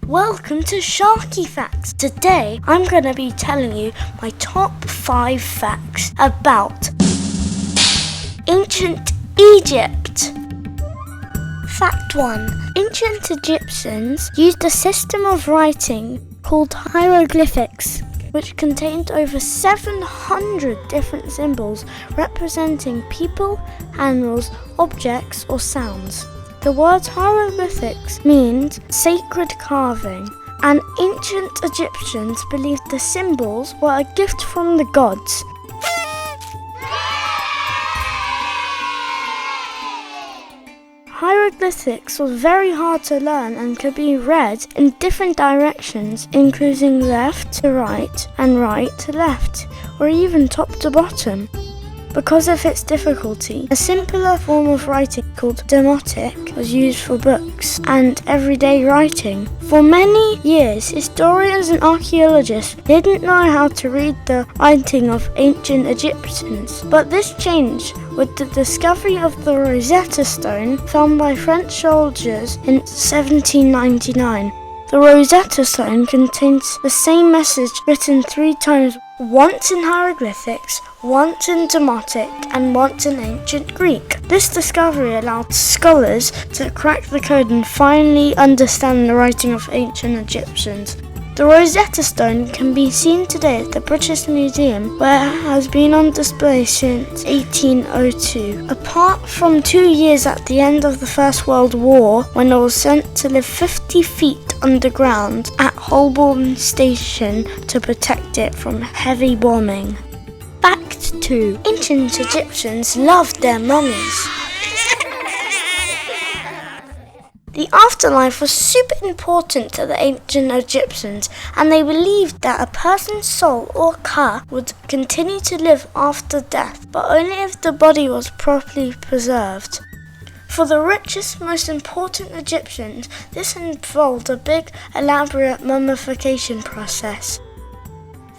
Welcome to Sharky Facts. Today I'm going to be telling you my top 5 facts about ancient Egypt. Fact 1. Ancient Egyptians used a system of writing called hieroglyphics, which contained over 700 different symbols representing people, animals, objects, or sounds. The word hieroglyphics means sacred carving, and ancient Egyptians believed the symbols were a gift from the gods. Hieroglyphics was very hard to learn and could be read in different directions, including left to right and right to left, or even top to bottom. Because of its difficulty, a simpler form of writing called demotic was used for books and everyday writing. For many years, historians and archaeologists didn't know how to read the writing of ancient Egyptians, but this changed with the discovery of the Rosetta Stone found by French soldiers in 1799. The Rosetta Stone contains the same message written 3 times, once in hieroglyphics, once in demotic, and once in ancient Greek. This discovery allowed scholars to crack the code and finally understand the writing of ancient Egyptians. The Rosetta Stone can be seen today at the British Museum, where it has been on display since 1802. Apart from 2 years at the end of the First World War, when it was sent to live 50 feet underground at Holborn Station to protect it from heavy bombing. Fact 2. Ancient Egyptians loved their mummies. The afterlife was super important to the ancient Egyptians, and they believed that a person's soul or ka would continue to live after death, but only if the body was properly preserved. For the richest, most important Egyptians, this involved a big, elaborate mummification process.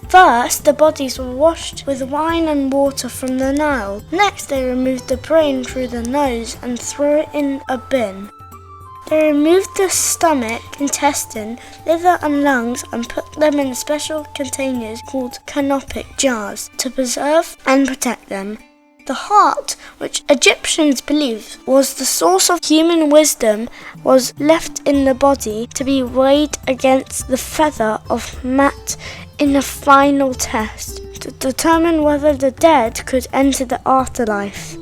First, the bodies were washed with wine and water from the Nile. Next, they removed the brain through the nose and threw it in a bin. They removed the stomach, intestine, liver and lungs and put them in special containers called canopic jars to preserve and protect them. The heart, which Egyptians believed was the source of human wisdom, was left in the body to be weighed against the feather of Mat in a final test to determine whether the dead could enter the afterlife.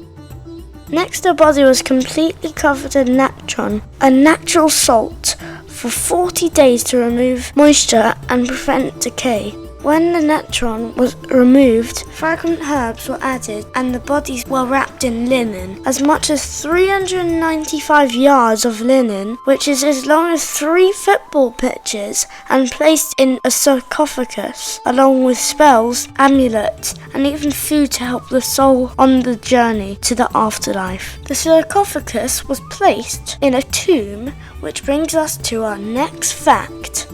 Next, the body was completely covered in natron, a natural salt, for 40 days to remove moisture and prevent decay. When the natron was removed, fragrant herbs were added and the bodies were wrapped in linen, as much as 395 yards of linen, which is as long as 3 football pitches, and placed in a sarcophagus, along with spells, amulets, and even food to help the soul on the journey to the afterlife. The sarcophagus was placed in a tomb, which brings us to our next fact.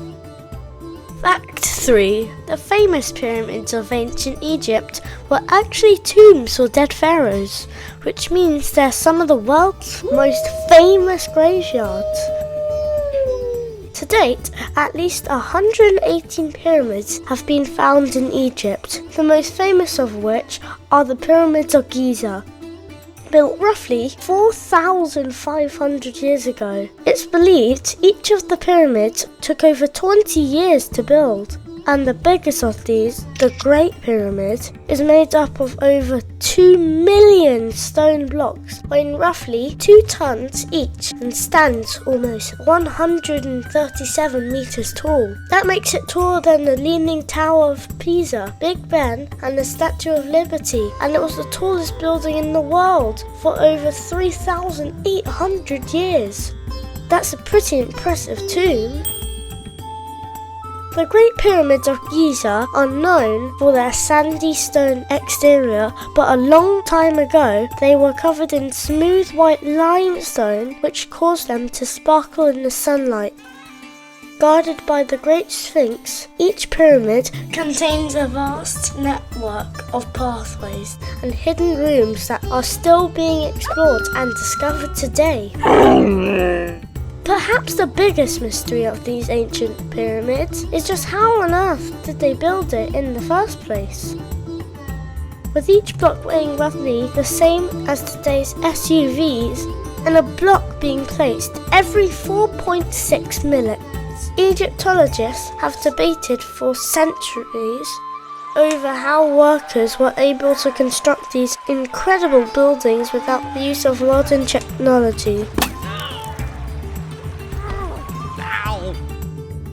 Fact 3. The famous pyramids of ancient Egypt were actually tombs for dead pharaohs, which means they're some of the world's most famous graveyards. To date, at least 118 pyramids have been found in Egypt, the most famous of which are the pyramids of Giza, built roughly 4,500 years ago. It's believed each of the pyramids took over 20 years to build, and the biggest of these, the Great Pyramid, is made up of over 2 million stone blocks, weighing roughly 2 tons each, and stands almost 137 meters tall. That makes it taller than the Leaning Tower of Pisa, Big Ben, and the Statue of Liberty, and it was the tallest building in the world for over 3,800 years. That's a pretty impressive tomb. The Great Pyramids of Giza are known for their sandy stone exterior, but a long time ago they were covered in smooth white limestone, which caused them to sparkle in the sunlight. Guarded by the Great Sphinx, each pyramid contains a vast network of pathways and hidden rooms that are still being explored and discovered today. perhaps the biggest mystery of these ancient pyramids is just how on earth did they build it in the first place? With each block weighing roughly the same as today's SUVs, and a block being placed every 4.6 minutes, Egyptologists have debated for centuries over how workers were able to construct these incredible buildings without the use of modern technology.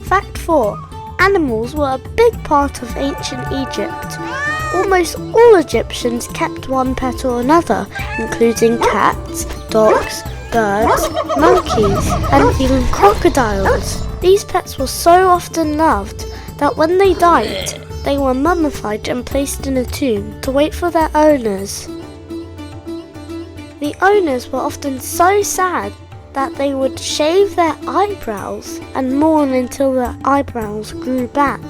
Fact 4. Animals were a big part of ancient Egypt. Almost all Egyptians kept one pet or another, including cats, dogs, birds, monkeys, and even crocodiles. These pets were so often loved that when they died, they were mummified and placed in a tomb to wait for their owners. The owners were often so sad that they would shave their eyebrows and mourn until their eyebrows grew back.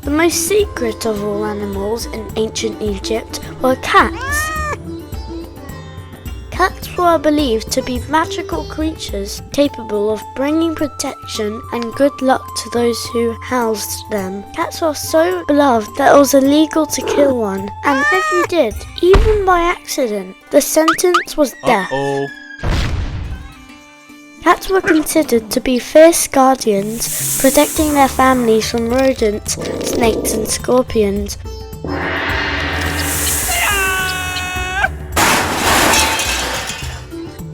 The most secret of all animals in ancient Egypt were cats. Cats were believed to be magical creatures capable of bringing protection and good luck to those who housed them. Cats were so beloved that it was illegal to kill one, and if you did, even by accident, the sentence was death. Cats were considered to be fierce guardians, protecting their families from rodents, snakes and scorpions.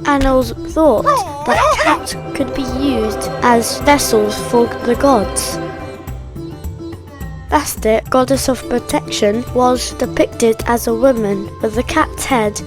And it was thought that cats could be used as vessels for the gods. Bastet, goddess of protection, was depicted as a woman with a cat's head.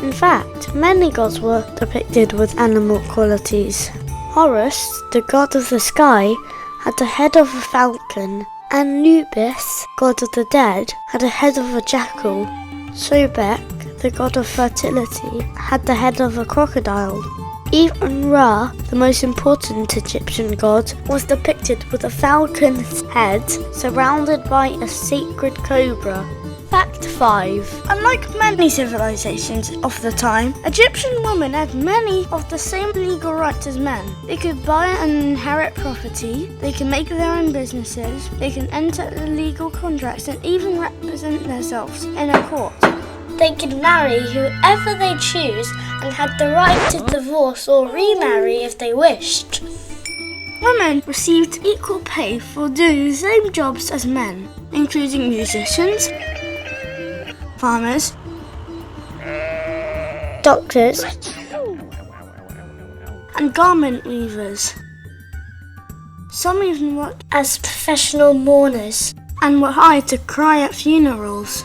In fact, many gods were depicted with animal qualities. Horus, the god of the sky, had the head of a falcon, and Anubis, god of the dead, had the head of a jackal. Sobek, the god of fertility, had the head of a crocodile. Even Ra, the most important Egyptian god, was depicted with a falcon's head surrounded by a sacred cobra. Fact 5. Unlike many civilizations of the time, Egyptian women had many of the same legal rights as men. They could buy and inherit property, they can make their own businesses, they can enter legal contracts and even represent themselves in a court. They could marry whoever they choose and had the right to divorce or remarry if they wished. Women received equal pay for doing the same jobs as men, including musicians, farmers, doctors, and garment weavers. Some even worked as professional mourners and were hired to cry at funerals.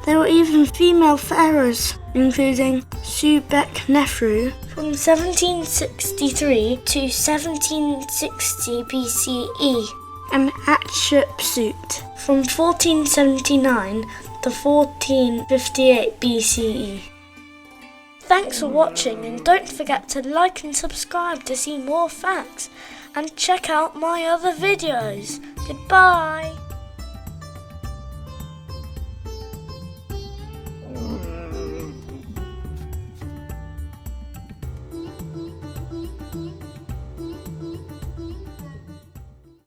There were even female pharaohs, including Sebek-Nefru from 1763 to 1760 BCE, and Hatshepsut from 1479 to 1458 BCE. Thanks for watching, and don't forget to like and subscribe to see more facts, and check out my other videos. Goodbye!